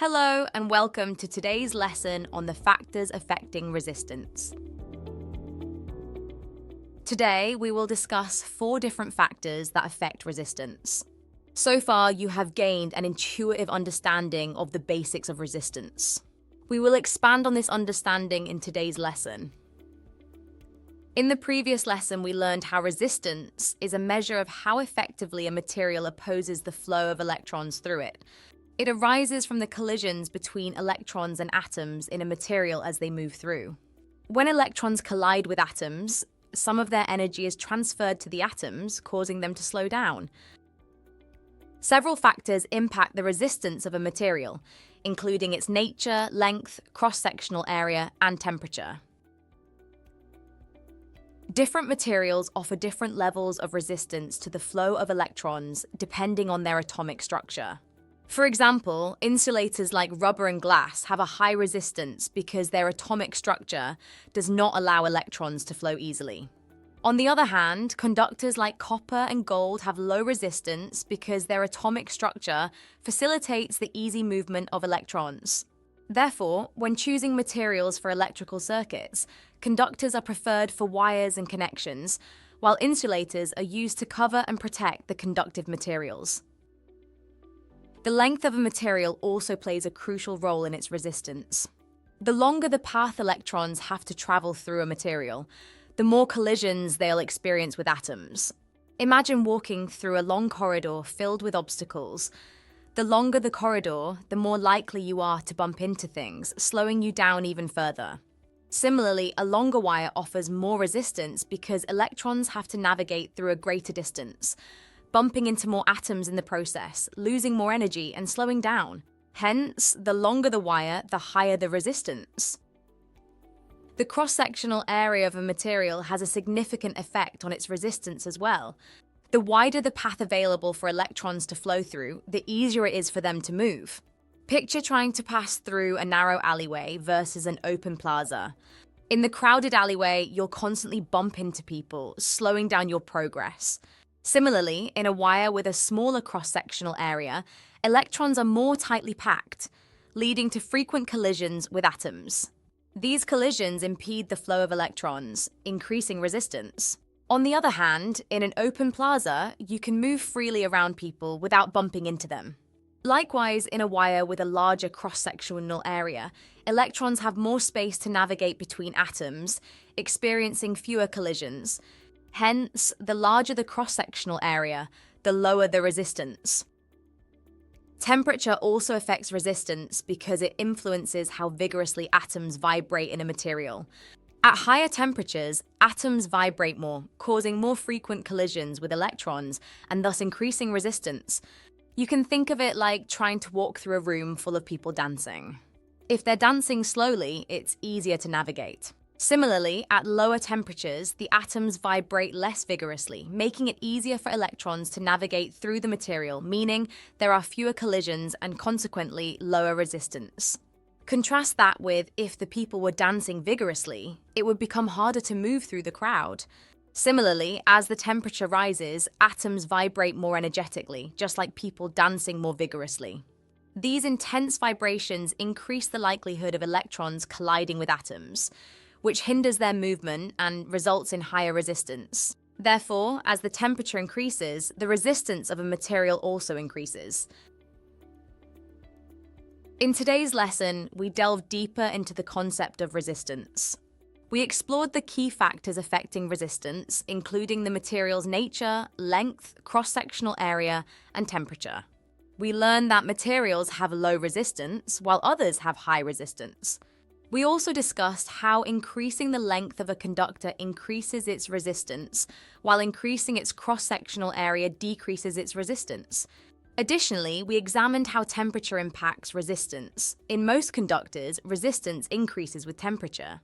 Hello and welcome to today's lesson on the factors affecting resistance. Today we will discuss 4 different factors that affect resistance. So far you have gained an intuitive understanding of the basics of resistance. We will expand on this understanding in today's lesson. In the previous lesson we learned how resistance is a measure of how effectively a material opposes the flow of electrons through it. It arises from the collisions between electrons and atoms in a material as they move through. When electrons collide with atoms, some of their energy is transferred to the atoms, causing them to slow down. Several factors impact the resistance of a material, including its nature, length, cross-sectional area, and temperature. Different materials offer different levels of resistance to the flow of electrons depending on their atomic structure. For example, insulators like rubber and glass have a high resistance because their atomic structure does not allow electrons to flow easily. On the other hand, conductors like copper and gold have low resistance because their atomic structure facilitates the easy movement of electrons. Therefore, when choosing materials for electrical circuits, conductors are preferred for wires and connections, while insulators are used to cover and protect the conductive materials. The length of a material also plays a crucial role in its resistance. The longer the path electrons have to travel through a material, the more collisions they'll experience with atoms. Imagine walking through a long corridor filled with obstacles. The longer the corridor, the more likely you are to bump into things, slowing you down even further. Similarly, a longer wire offers more resistance because electrons have to navigate through a greater distance, bumping into more atoms in the process, losing more energy and slowing down. Hence, the longer the wire, the higher the resistance. The cross-sectional area of a material has a significant effect on its resistance as well. The wider the path available for electrons to flow through, the easier it is for them to move. Picture trying to pass through a narrow alleyway versus an open plaza. In the crowded alleyway, you'll constantly bump into people, slowing down your progress. Similarly, in a wire with a smaller cross-sectional area, electrons are more tightly packed, leading to frequent collisions with atoms. These collisions impede the flow of electrons, increasing resistance. On the other hand, in an open plaza, you can move freely around people without bumping into them. Likewise, in a wire with a larger cross-sectional area, electrons have more space to navigate between atoms, experiencing fewer collisions. Hence, the larger the cross-sectional area, the lower the resistance. Temperature also affects resistance because it influences how vigorously atoms vibrate in a material. At higher temperatures, atoms vibrate more, causing more frequent collisions with electrons and thus increasing resistance. You can think of it like trying to walk through a room full of people dancing. If they're dancing slowly, it's easier to navigate. Similarly, at lower temperatures, the atoms vibrate less vigorously, making it easier for electrons to navigate through the material, meaning there are fewer collisions and consequently lower resistance. Contrast that with if the people were dancing vigorously, it would become harder to move through the crowd. Similarly, as the temperature rises, atoms vibrate more energetically, just like people dancing more vigorously. These intense vibrations increase the likelihood of electrons colliding with atoms, which hinders their movement and results in higher resistance. Therefore, as the temperature increases, the resistance of a material also increases. In today's lesson, we delve deeper into the concept of resistance. We explored the key factors affecting resistance, including the material's nature, length, cross-sectional area, and temperature. We learned that materials have low resistance, while others have high resistance. We also discussed how increasing the length of a conductor increases its resistance, while increasing its cross-sectional area decreases its resistance. Additionally, we examined how temperature impacts resistance. In most conductors, resistance increases with temperature.